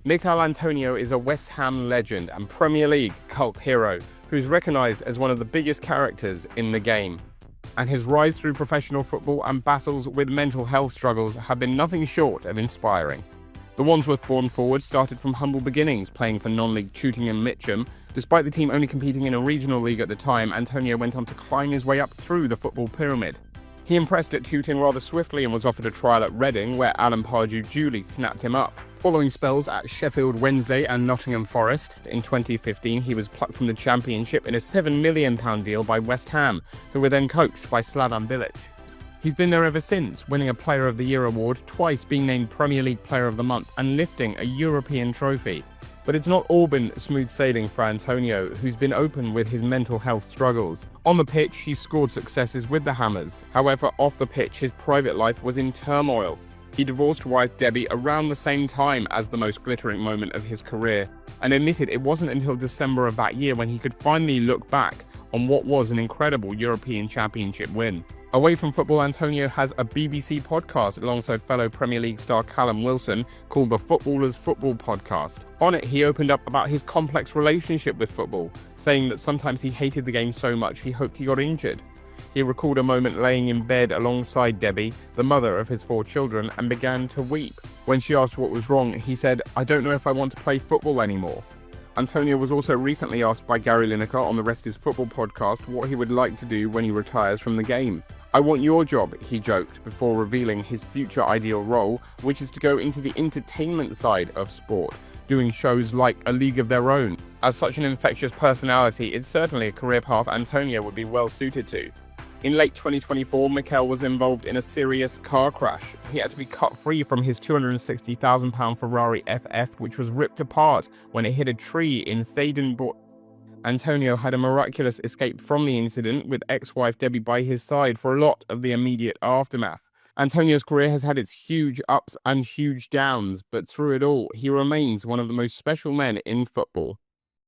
Michail Antonio is a West Ham legend and Premier League cult hero who's recognised as one of the biggest characters in the game. And his rise through professional football and battles with mental health struggles have been nothing short of inspiring. The Wandsworth-born forward started from humble beginnings, playing for non-league Tooting and Mitcham. Despite the team only competing in a regional league at the time, Antonio went on to climb his way up through the football pyramid. He impressed at Tooting rather swiftly and was offered a trial at Reading, where Alan Pardew duly snapped him up. Following spells at Sheffield Wednesday and Nottingham Forest, in 2015 he was plucked from the Championship in a £7 million deal by West Ham, who were then coached by Slaven Bilic. He's been there ever since, winning a Player of the Year award, twice being named Premier League Player of the Month and lifting a European trophy. But it's not all been smooth sailing for Antonio, who's been open with his mental health struggles. On the pitch, he scored successes with the Hammers. However, off the pitch, his private life was in turmoil. He divorced wife Debbie around the same time as the most glittering moment of his career, and admitted it wasn't until December of that year when he could finally look back on what was an incredible European Championship win. Away from football, Antonio has a BBC podcast alongside fellow Premier League star Callum Wilson called the Footballers Football Podcast. On it, he opened up about his complex relationship with football, saying that sometimes he hated the game so much he hoped he got injured. He recalled a moment laying in bed alongside Debbie, the mother of his 4 children, and began to weep. When she asked what was wrong, he said, "I don't know if I want to play football anymore." Antonio was also recently asked by Gary Lineker on the Rest Is Football podcast what he would like to do when he retires from the game. "I want your job," he joked, before revealing his future ideal role, which is to go into the entertainment side of sport, doing shows like A League of Their Own. As such an infectious personality, it's certainly a career path Antonio would be well suited to. In late 2024, Michail was involved in a serious car crash. He had to be cut free from his £260,000 Ferrari FF, which was ripped apart when it hit a tree in Thaden. Antonio had a miraculous escape from the incident, with ex-wife Debbie by his side for a lot of the immediate aftermath. Antonio's career has had its huge ups and huge downs, but through it all, he remains one of the most special men in football.